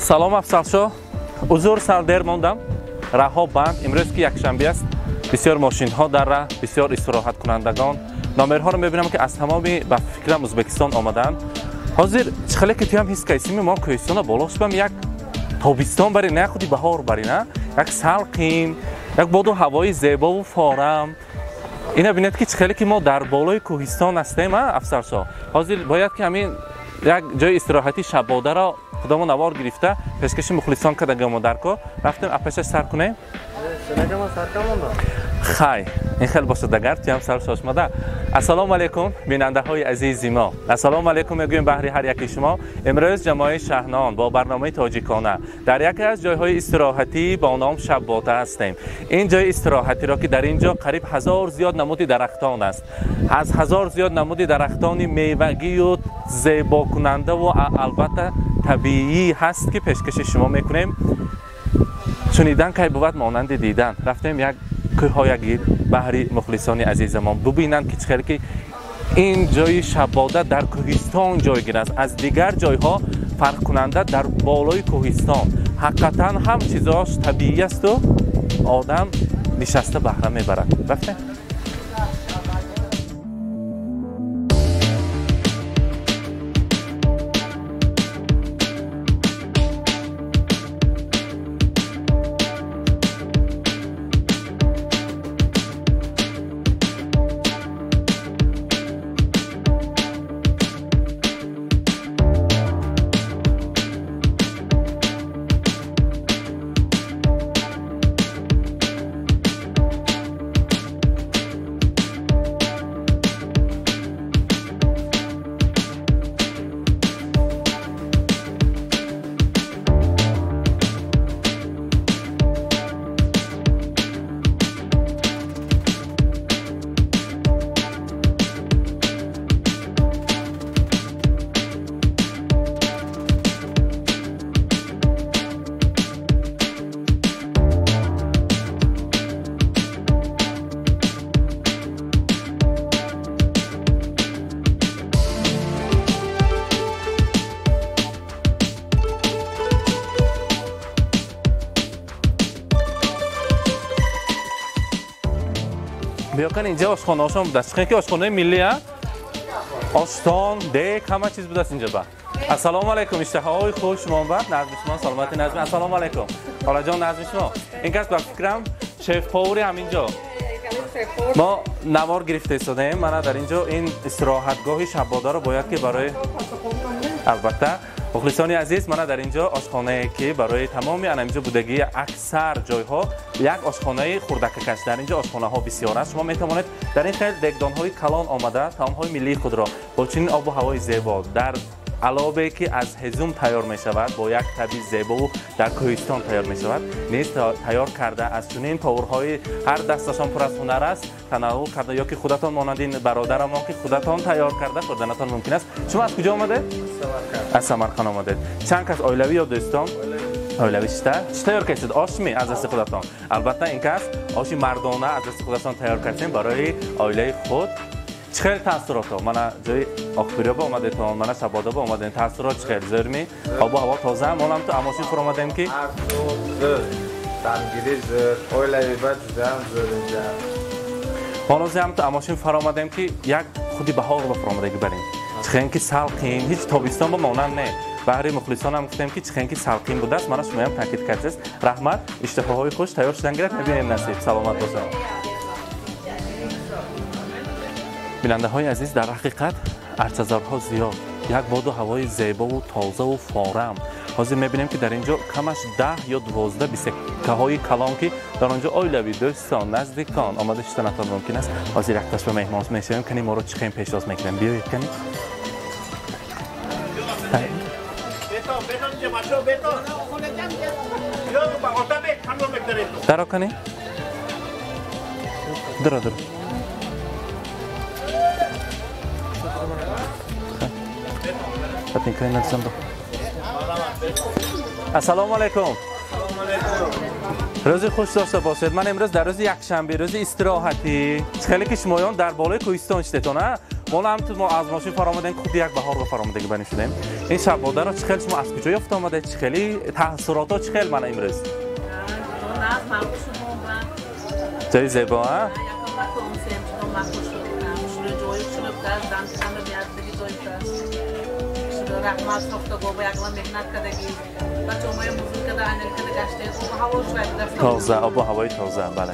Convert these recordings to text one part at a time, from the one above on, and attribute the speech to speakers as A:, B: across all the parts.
A: سلام افسرشو حضور سال در موندم راه بند امروز که یک شنبه است بسیار ماشین ها در راه بسیار استراحت کنندگان نامرها رو میبینم که از تمامی به فکرم ازبکستان آمدن حاضر چخله که تیم هیچ کسی ما کوهستان بالاش بم یک تابستان برای نه خودی بهار برای نه یک سالقین یک بادو هوای زیبا و فارم اینا ببینید که چخله که ما در بالای کوهستان هستیم افسرشو حاضر باید که همین یک جای استراحتی شباده را خودمون نوار گرفته پیشکش مخلصان کردن ما درکو رفتیم اپشش سر کنیم خای این خیلی باشه دگر تیم سر شاشماده السلام علیکم بیننده های عزیز ما السلام علیکم میگویم بهری هر یکی شما امروز جماعت شهنان با برنامه تاجیکانه در یکی از جایهای استراحتی با نام شباده هستیم این جای استراحتی را که در اینجا قریب 1000 زیاد نمودی درختان است از 1000 زیاد نمودی درختان میوگی و زیبا کننده و البته طبیعی هست که پیشکش شما میکنیم شنیدن که بود مانند دیدن رفتیم یک کوه گیر بهری مخلصان عزیزمان ببینن که چقدر که این جای شباده در کوهستان جایگیر است از دیگر جایها فرق کننده در بالای کوهستان حقیقتا هم چیزاش طبیعی است و آدم نشسته بهره میبرد رفتیم بیاکن اینجا آشخانه هاشون بوده است که آشخانه ملی ها آشتان دیک همه چیز بوده است اینجا با السلام علیکم اشتهای خوش شما بعد نظم شما سلامتی نظم السلام علیکم حالا جان نظم شما این کس با فکرم شف پاوری همینجا ما نوار گرفته ایستادیم من در اینجا این استراحتگاه شباده رو باید که برای البته مخلصان عزیز من در اینجا آشخانه که برای تمامی اینجا بودگی اکثر جایها یک آشخانه خوردککش در اینجا آشخانه ها بسیار است شما میتوانید در این خیلی دگدان های کلان آمده طعام های ملی خود را با چنین آب و هوای زیبا در علاوه که از هزوم تیار می شود با یک طبیع زیبا و در کوهستان تیار می شود نیز تیار کرده از چنین پاورهای هر دستشان پر از هنر است تناول کرده یا که خودتان مانند این برادر ما که خودتان تیار کرده خوردنتان ممکن است شما از کجا آمده از سمرقند آمده چند کس اولیوی یا دوستان اولیوی چی تیار کردید آش می از دست خودتان البته این کس آش مردانه از دست خودتان تیار کردین برای اولیه خود چخیل تاثیرات من جای آخبری با آمده تا من شباده با آمده تاثیرات چخیل زرمی آب و هوا تازه هم تو اماشین فر آمدیم که
B: تنگیری زر اولیوی بعد زدم زر اینجا
A: هنوز هم تو اماشین فر آمدیم که یک خودی بهار رو فر آمده بریم چخیل که سالقین هیچ تابستان با مانند نه بهری مخلصان هم گفتیم که چخیل که سالقین بوده است من شما هم تاکید کردید رحمت اشتهاهای خوش تیار شدن گرفت میبینید نصیب سلامت باشید بیننده های عزیز در حقیقت ارتزارها زیاد یک باد و هوای زیبا و تازه و فارم حاضر میبینیم که در اینجا کمش 10 یا 12 بیسکه های کلان که در آنجا اولیوی دوستان نزدیکان آماده شدنتان ممکن است حاضر یک تشبه مهمان میشویم کنیم ما رو چخیم پیشاز میکنیم بیایید کنیم درا کنیم درا السلام علیکم روز خوش داشته باشید من امروز در روز یک شنبه روز استراحتی خیلی که شمایان در بالای کوهستان شدتونه ما هم تو ما از ماشین فرآمدیم خود یک بهار رو فرآمدگی بنی شدیم این شباده را چخیل شما از کجا یافت آمده چخیلی تاثیرات ها چخیل من امروز جای زیبا ها
C: رحمت ساخته با یکلا مهنت کردگی بچه همه موضوع کرده انل کرده گشته هوا شوید
A: تازه آب و هوای تازه بله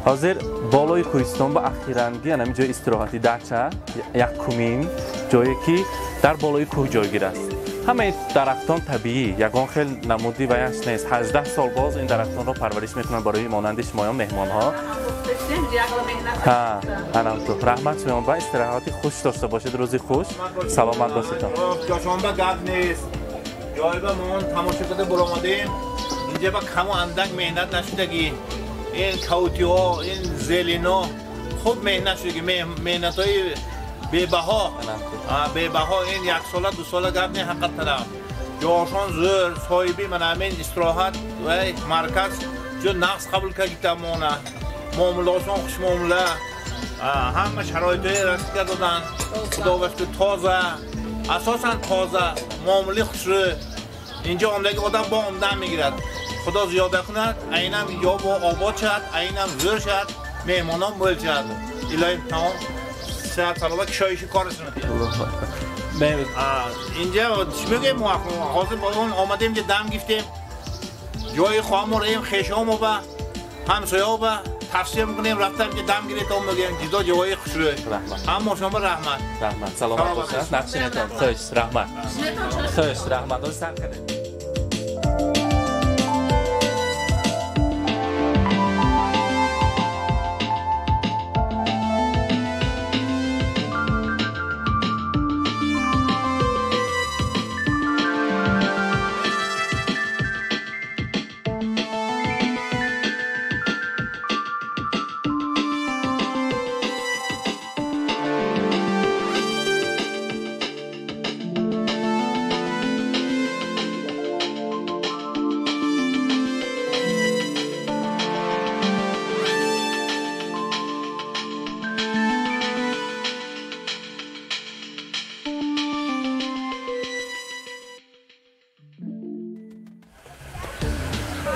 A: حاضر بالای کوهستان با اخیراندی همین جای استراحتی دچه یک کمین جایی که در بالای کوه جایگیر است همه درختان طبیعی یگان خیلی نمودی و یش نیست 18 سال باز این درختان را پرورش میکنن برای مانند شمایان مهمان ها رحمت شما با استراحتی خوش داشته باشید روزی خوش سلامت باشید
D: جا شما با گپ نیست جای با ما تماشا کرده برآمدیم اینجا با کم و اندک مهنت نشدگی این کوتیو این زلینا خوب مهنت شدگی مهنت های بی‌بها این یک ساله دو ساله گپ نه حقیقت طرف جاشان زور صاحبی من همین استراحت و مرکز جو نقص قبول کرده مونه معاملاتشون خوش معامله همه شرایطی رسید کردن خدا باشد تازه اساسا تازه معامله خوش اینجا عمدگی آدم با عمده میگیرد خدا زیاده کند اینم یا با آباد شد اینم زور شد مهمانان بول شد الهی تمام صحت سلامت کشایشی کارشون اینجا چی میگیم حاضر با اون آمدیم که دم گفتیم جای خواهم رو ریم خیشام و همسایه و تفسیر میکنیم رفتم که دم گیره تا میگیم جدا جوای خوش روی هم شما رحمت
A: سلامت باشید نقشینتان خوش رحمت خوش رحمت رو سر کنید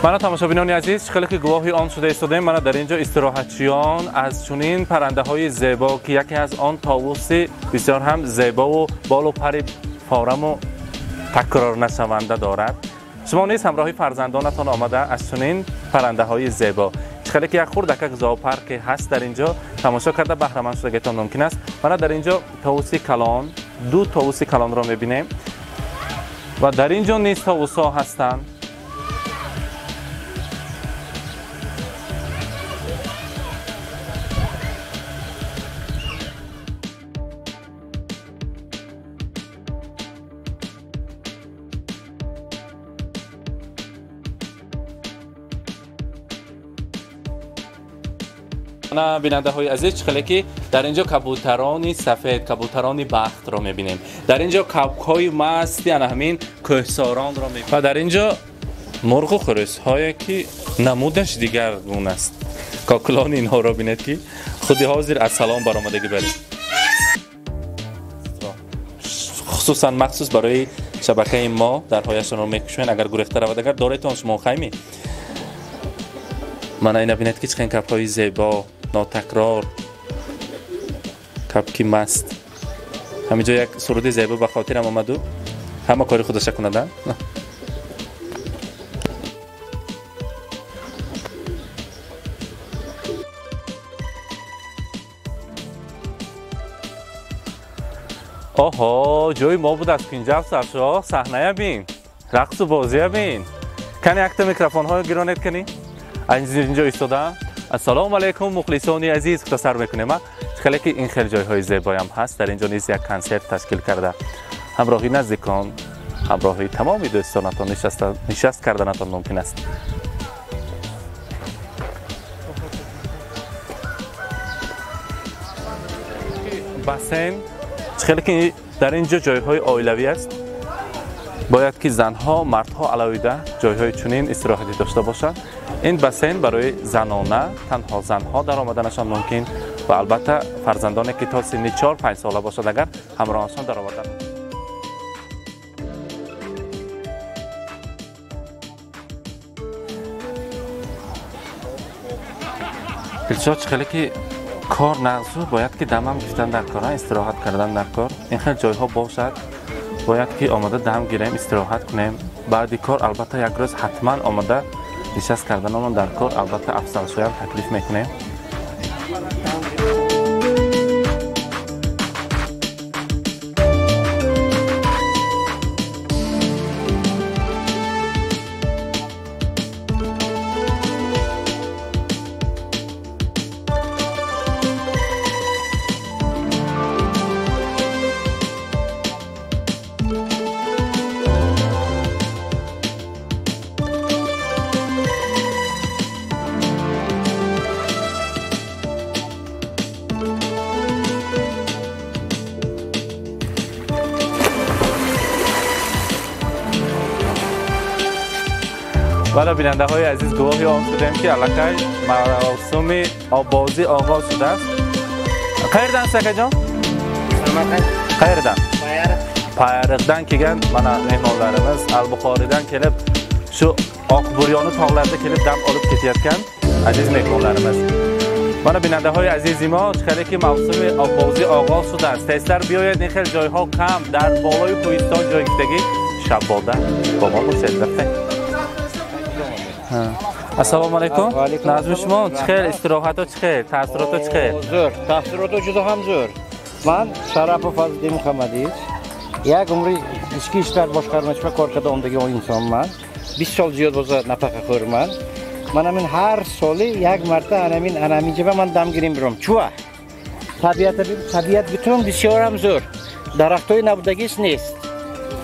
A: من تماشابینان عزیز خیلی که گواهی آن شده ایستادیم من در اینجا استراحتچیان از چنین پرنده های زیبا که یکی از آن طاووس بسیار هم زیبا و بال و پر فارم و تکرار نشونده دارد شما نیز همراهی فرزندانتان آمده از چنین پرنده های زیبا خیلی که یک خورده زاپارک هست در اینجا تماشا کرده بهره مند شدگیتان ممکن است من در اینجا طاووس کلان دو طاووس کلان را میبینیم و در اینجا نیز طاووس ها هستند بیننده های عزیز خیلی که در اینجا کبوتران سفید کبوتران بخت را میبینیم در اینجا کبک های مست یعنی همین کوهساران را میبینیم و در اینجا مرغ و خرس هایی که نمودش دیگر گونه است کاکلان اینها را بینید که خودی حاضر از سلام برآمدگی برید خصوصا مخصوص برای شبکه ما در هایشان را میکشوین اگر گریخته رود اگر دارایتان شما خیمی من اینا بینید که چخین کپ های زیبا ناتکرار کپکی مست همینجا یک سرود زیبا به خاطرم آمد و همه کاری خودش کندن آها جای ما بود از 50 سرشا صحنه بین رقص و بازی بین کنی اکت میکروفون های گرانت کنی اینجا ایستادم السلام علیکم مخلصان عزیز اختصار میکنیم خیلی که این خیلی جایهای زیبایی هم هست در اینجا نیز یک کنسرت تشکیل کرده همراهی نزدیکان همراهی تمامی دوستانتان نشست کردنتان ممکن است بسین خیلی که در اینجا جایهای عائلوی است باید که زنها مردها علاوه جایهای چنین استراحتی داشته باشند این بسین برای زنانه تنها زنها در آمدنشان ممکن و البته فرزندانی که تا سن 4-5 ساله باشد اگر همراهشان در آوردن. کلچات خیلی که کار نغزو باید که دم هم گفتن در کار، استراحت کردن در کار. این خیلی جای ها باشد باید که آماده دم گیریم، استراحت کنیم. بعد کار البته یک روز حتما آماده نشست کردن ما در کار، البته افضل شویم تکلیف میکنیم. بالا بیننده های عزیز گواهی آن شدیم که علاقه مراسم آبازی آغاز شده است. خیردن سکه جان؟ خیردن پایرقدن که گن من مهمانlarimiz Al-Buxori'dan kelib shu Oqburyoni tog'larida kelib dam olib ketayotgan aziz mehmonlarimiz. Mana بیننده های عزیزی ما چقدر که موسم آبازی آغاز شده است. تیزتر بیاید، این خیلی جایها کم در بالای کوهستان جای گفتگی شباده با ما باشید. السلام علیکم. نظم شما چخیر؟ استراحت ها چخیر؟ تاثیرات ها چخیر؟
E: زور. تاثیرات ها جدا هم زور. من شرف فضل محمدیچ یک عمری ichki ishlar boshqarmasi korxonadagi inson man. 20 سال زیاد بازار نفقه خورم. من هر سالی یک مرتبه انمیجه من دم گیریم برم. چوه؟ طبیعت بتون بسیار هم زور. درختای نبودگیش نیست.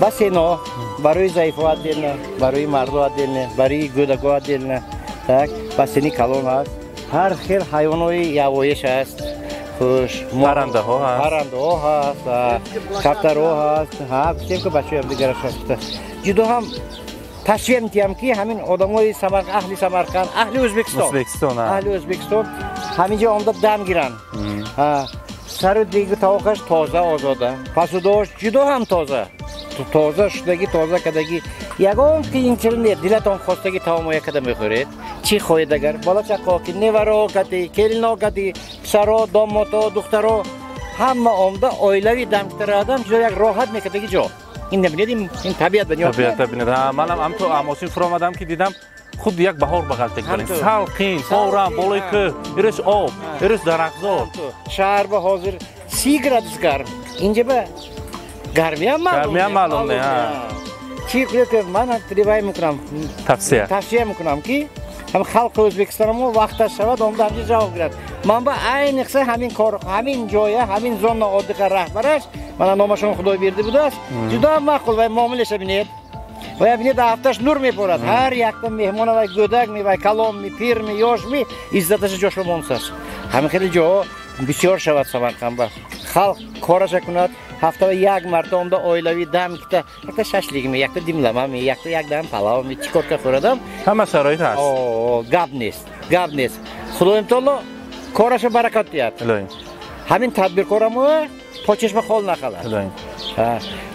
E: بس اینا برای ضعیف‌ها دلنه، برای مردها دلنه، برای گودگاه دلنه. так بس اینی کلون هست. هر خیل حیوانای یوایش هست. خوش
A: پرنده ها
E: هست، کبوترها هست. ها گفتیم که بچه‌ها هم دیگه هست. جدا هم تشویق می‌کنم که همین آدمای اهل سمرقند، اهل ازبکستان همینجا آمده دم گیرن. سر دیگه تاوخش تازه آزاده. پسوداش جدا هم تازه شدگی تازه کدگی یگان که این چرنه دلتان خواستگی تمام یک کده میخورید. چی خواهید اگر بالا چقا که نورا کدی کلینا کدی پسرا داماتا دخترا همه آمده آیلوی دمکتر آدم جدا یک راحت میکدگی جا. این نبینید این طبیعت بنیاد.
A: طبیعت ببینید. منم هم تو اماسین فرام آدم که دیدم خود یک بهار بغل تک برین. سالقین، فورم، بالای که ایرش آب، ایرش درختزار.
E: شهر به حاضر 30 گرادس گرم. اینجا به گرمی هم معلوم نه. چی که من تریبای میکنم توصیه میکنم که هم خلق ازبکستان ما وقت شود آمده همینجا جواب گیرد. من با عین اخصه همین کار همین جایه همین زون عادق رهبرش من نامشون خدای بیرده بوده است. جدا معقول و معاملش ببینید. و ببینید هفتهش نور میپرد. هر یک مهمان و گودک می و کلام می پیر می یاش می عزتش جاش بمونس است. همین خیلی جا بسیار شود سمرقند با خلق کارش کند. هفته یک مرتبه آمده آیلوی دم کته یک ششلیک می یک دیملمه می یک دم پلاو می چیکار که خوردم
A: همه شرایط هست.
E: گاب نیست خدایم تعالی کارش برکت دهد. همین تدبیرکارمو پاچشم خال نخلد.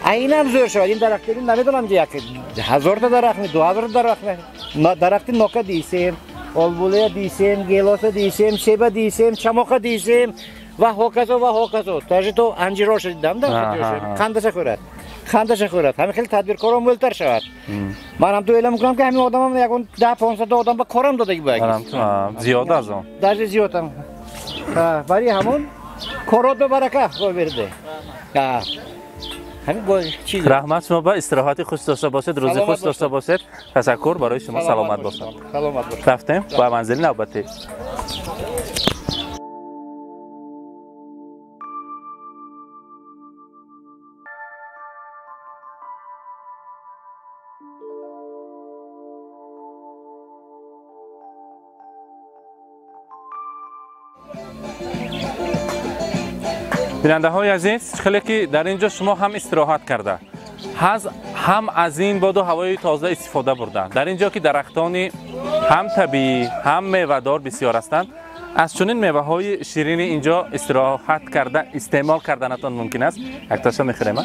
E: اینم زور شد. این درختی نمیدونم یک 1000 تا درخت می 2000 درخت نوکا دیسیم، آلبوله دیسیم، گیلاس دیسیم، سیب دیسیم، چماق دیسیم و هوکازو تاجی تو انجیروش دیدم دارم. خندش خورد. همین خیلی تدبیرکارم ولتر شود. من هم تو اعلام میکنم که همین آدمم یکون 10-15 آدم با کارم دادگی باید.
A: زیاد از اون.
E: درجه زیادم. برای همون کارات به برکه برده. همین با چیز.
A: رحمت شما با استراحت خوش داشته باشید، روزی خوش داشته باشید. تشکر برای شما. سلامت باشید. رفتیم با منزل نوبتی. بیننده های عزیز خیلی که در اینجا شما هم استراحت کرده هم از این باد و هوای تازه استفاده برده. در اینجا که درختان هم طبیعی هم میوه‌دار بسیار هستند. از چنین میوه‌های شیرین اینجا استراحت کردن استعمال کردنتان ممکن است. یک تاشو می‌خوریم.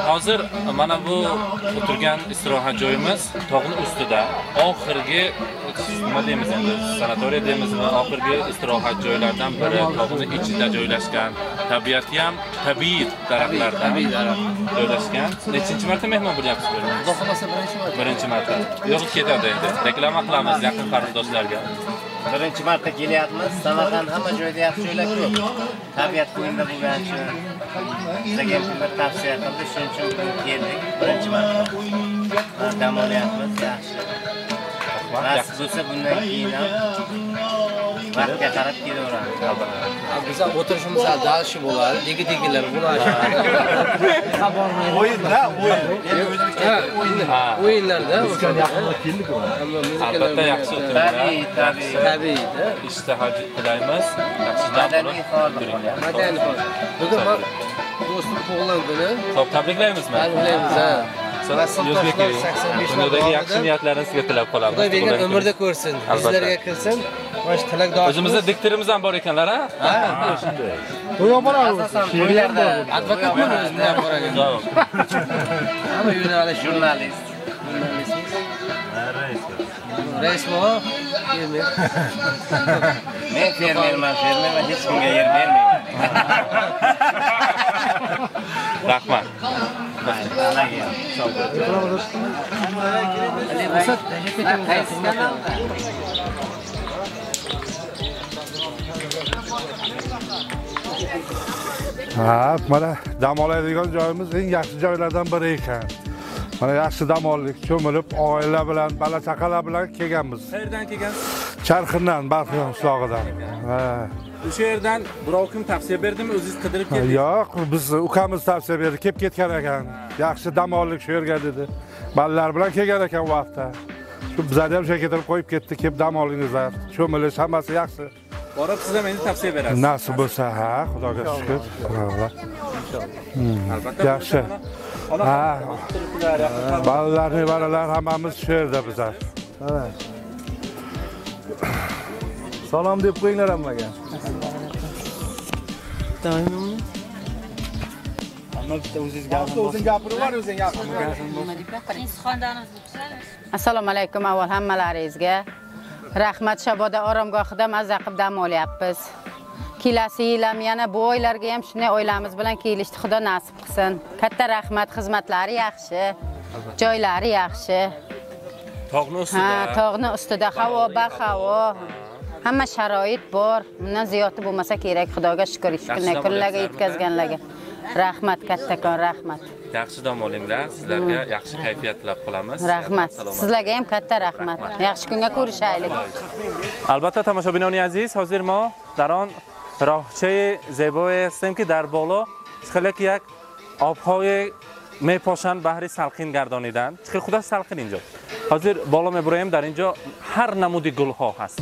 A: Hozir mana bu o'tirgan istirohat joyimiz tog'ning ustida. Oxirgi nima deymiz endi, sanatoriya deymizmi? Oxirgi istirohat joylaridan biri tog'ning ichida joylashgan. Tabiati ham tabiiy daraxtlardan joylashgan. Nechinchi marta mehmon bo'lyapsiz bu yerda? Xudo xolasa birinchi marta. Yo'q ketadi endi. Reklama qilamiz yaqin qarindoshlarga.
E: Birinchi marta kelyapmiz. Samarqand hamma joyda yaxshi joylar ko'p. Tabiat qo'ynida bo'lgan shu. Bizga bir tavsiya qildi, shuning uchun keldik. Birinchi marta. Dam olyapmiz, yaxshi. Nasib bo'lsa bundan keyin ham vaqtga qarab kelaveramiz.
F: Biz o'tirishimiz dalshi bo'ladi, degi-degilar bo'ladi.
D: O'yinda,
F: O'yinlarda
A: Albatta yaxshi o'tiriblar.
F: tabiiyda.
A: Ishtaha tilaymiz. Yaxshi
E: Madaniy faol bo'lyapti.
F: Madaniy faol. Bugun men do'stim tug'ilgan kuni.
A: Xo'p, tabriklaymizmi?
F: Tabriklaymiz, ha.
A: O'zbeklar 85 dunyodagi yaxshi niyatlaringizni sizga tilab qolamiz.
F: Xudo bergan umrda ko'rsin, bizlarga kirsin. Mana shu tilakdosh.
A: O'zimizda diktorimiz ham bor ekanlar, ha?
F: Ha, shunday.
E: To'ylarda
F: Advokat bo'lib o'zimdan bor ekan. Hamma yo'nalish
E: jurnalist.
F: Rais bu.
E: Men fermerman va hech kimga yer bermayman.
A: Rahmat.
G: Ha, mana dam oladigan joyimiz eng yaxshi joylardan biri ekan. Mana yaxshi dam oldik, cho'milib, oila bilan, bola chaqalar bilan kelganmiz.
A: Qayerdan kelgansiz?
G: Charxindan, Barxon qishlog'idan. Ha.
A: O'sha yerdan birov kim tavsiya berdimi, o'zingiz qidirib keldingiz?
G: Yo'q, biz ukamiz tavsiya berdi, kelib ketgan ekan. Yaxshi dam oldik shu yerga dedi. Balalar bilan kelgan ekan bu hafta. Shu bizlarni ham shu keltirib qo'yib ketdi, kelib dam olingizlar. Cho'milish hammasi yaxshi.
A: Borib siz ham endi tavsiya berasiz.
G: Nasib bo'lsa, ha, Xudoga shukr.
A: Albatta.
G: Yaxshi. Ha. Balalar, nevaralar hammamiz shu yerda bizlar.
B: Salom deb qo'yinglar hammaga. O'zing gapirib var, o'zing gapirib.
H: Assalomu alaykum avval hammalaringizga. Rahmat Shaboda oromgohida mazza qilib dam olyapmiz. Kelasi yil ham yana bu oylarga ham shunday oilamiz bilan kelishdi. Xudo nasib qilsin. Katta rahmat, xizmatlari yaxshi. Joylari yaxshi.
A: Tog'ning ustida.
H: Ha, tog'ning ustida havo bahavo. Hamma sharoit bor. Bundan ziyodi bo'lmasa kerak. Xudoga shukr, kunlarga yetkazganlarga. Rahmat kattakon, rahmat.
A: Yaxshi dam olinglar. Sizlarga yaxshi kayfiyat tilab qolamiz.
H: Rahmat. Sizlarga ham katta rahmat. Yaxshi kunga ko'rishaylik.
A: البته تماشابینان عزیز حاضر ما در آن راهچه زیبایی هستیم که در بالا خیلی یک آبهای میپاشند بحر سلخین گردانیدن. خیلی خدا سلخین اینجا. حاضر بالا میبریم در اینجا هر نمود گل ها هست.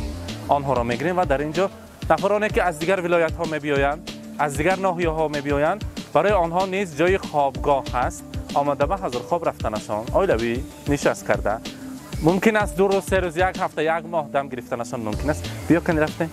A: آنها را میگیریم و در اینجا نفرانی که از دیگر ولایت ها میبیایند، از دیگر ناحیه ها میبیایند، برای آنها نیز جای خوابگاه هست. آمده به حضور خواب رفتنشان عائلوی نشست کرده. ممکن است 2 روز 3 روز 1 هفته 1 ماه دم گرفتنشان ممکن است. بیا کنی رفتیم.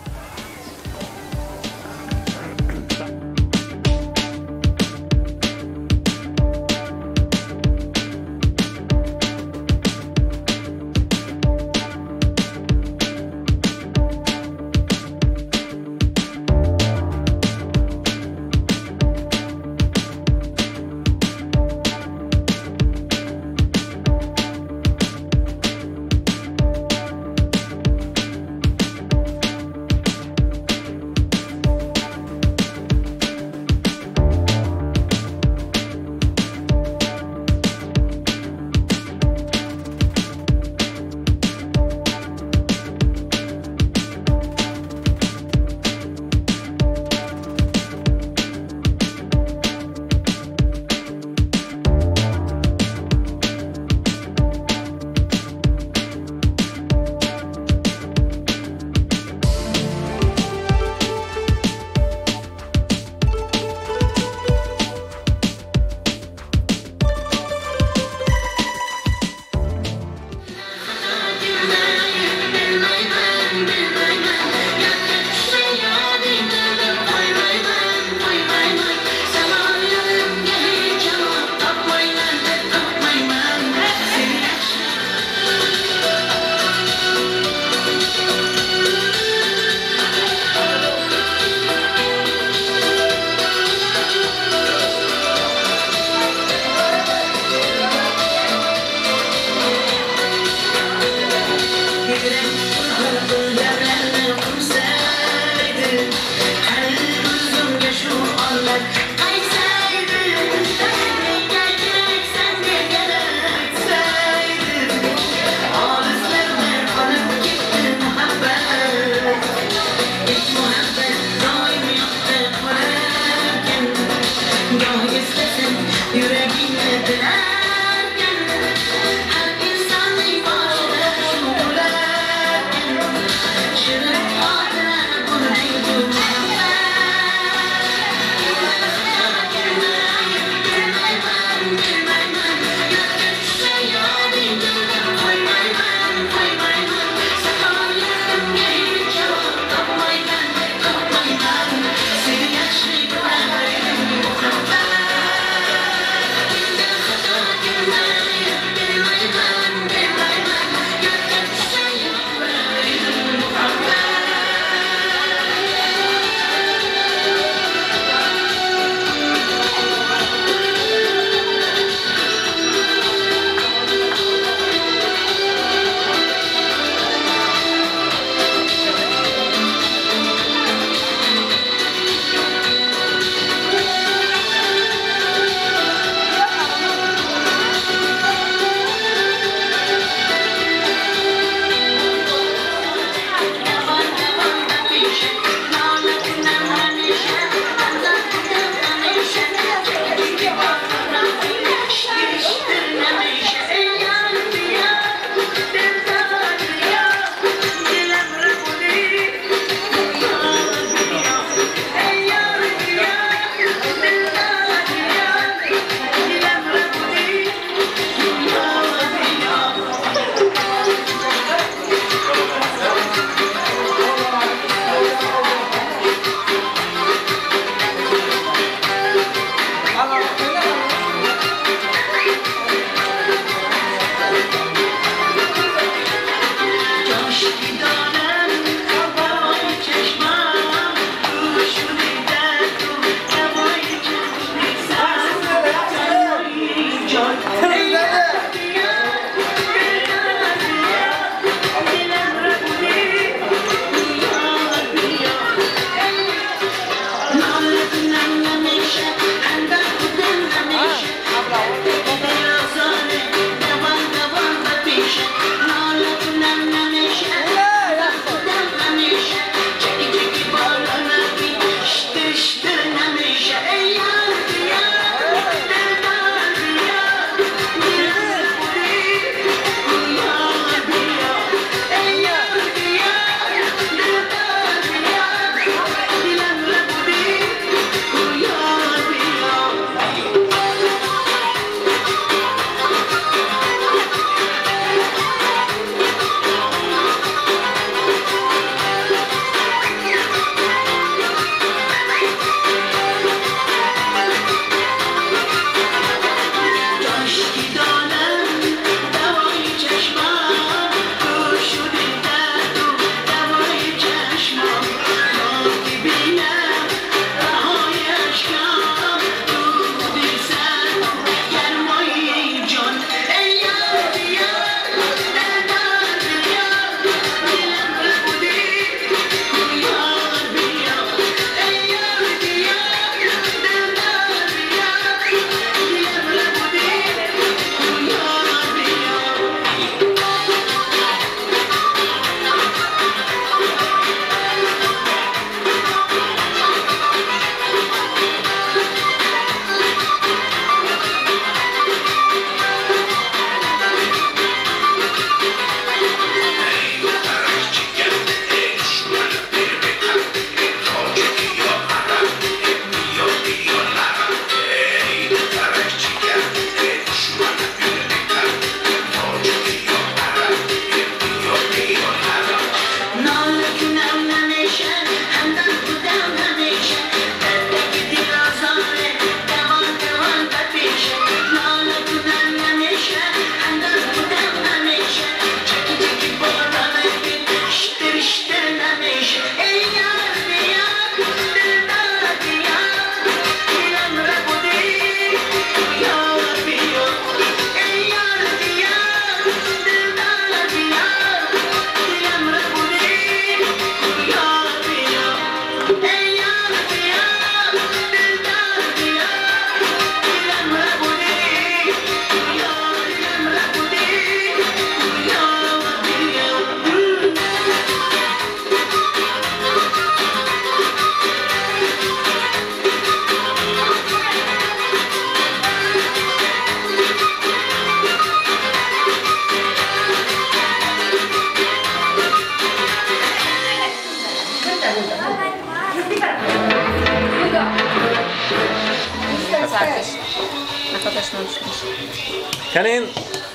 A: کنین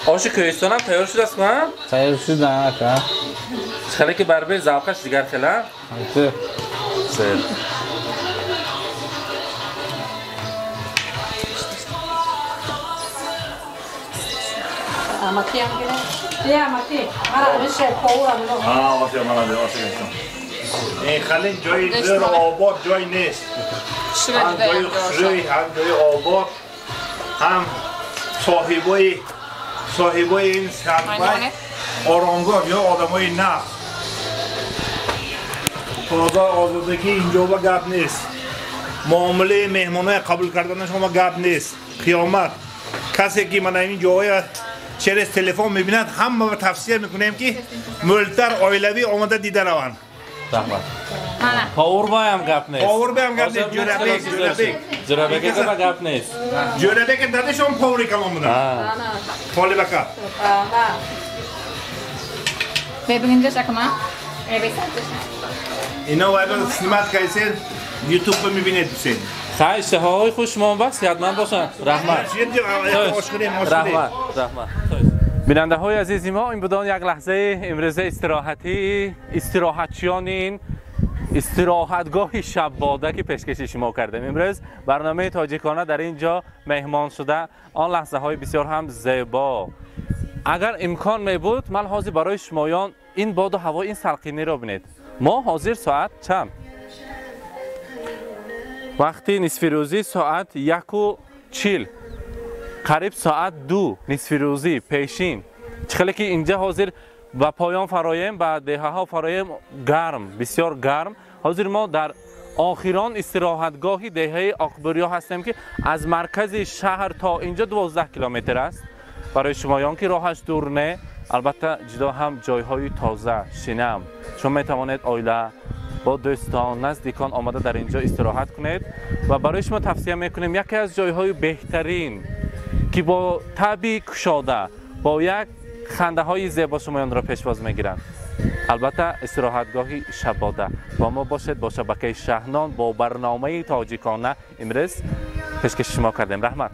A: آش کوهستان هم تیار شده است کنم؟
F: تیار شده اکا
A: خیلی که بربه زوقش دیگر خیلی؟
F: سر
A: سر
C: Mati هم گره؟ یا ماتی مرا میشه پاورم
D: ها واسه من واسه این خالی جای زیر آباد جای نیست هم جای خشوی هم جای آباد هم صاحبای این سرمایه آرامگاه یا آدمای نفت تازه آزادگی اینجا با گپ نیست معامله مهمانای قبول کردن شما گپ نیست قیامت کسی که من این جای چرا تلفن میبیند همه تفسیر میکنیم که ملتر آیلوی آمده دیده روان
A: پاور با هم گپ نیست
D: پاور با هم گپ نیست
A: جرابک که با گپ نیست
D: جرابک دادش هم پاوری کمان بودن خالی بکر
C: ببینید شکما
D: اینا باید سنیمت کایسین یوتیوب رو میبینید بسید
A: خیلی اشتهاهای خوش ما بس یادمند باشن رحمت رحمت بیننده های عزیزی ما این بودن یک لحظه امروزه استراحتیان استراحتگاه شب باده که پیشکش شما کردیم امروز برنامه تاجیکانه در اینجا مهمان شده آن لحظه های بسیار هم زیبا اگر امکان می بود من حاضر برای شمایان این باد و هوا این سلقینی را بینید ما حاضر ساعت چند وقتی نصف روزی ساعت 1:40 قریب ساعت 2 نصف روزی پیشین چخیلی که اینجا حاضر و پایان فرایم و دهه ها فرایم گرم بسیار گرم حاضر ما در آخران استراحتگاهی دهه اکبریا هستیم که از مرکز شهر تا اینجا 12 کیلومتر است برای شمایان که راهش دور نه البته جدا هم جایهای تازه شنم شما میتوانید آیله با دوستان نزدیکان آمده در اینجا استراحت کنید و برای شما توصیه میکنیم یکی از جایهای بهترین که با طبع کشاده با یک خنده های زیبا شمایان را پیشواز میگیرند البته استراحتگاهی شباده با ما باشد با شبکه شهنان با برنامه تاجیکانه امروز پیشکش شما کردیم رحمت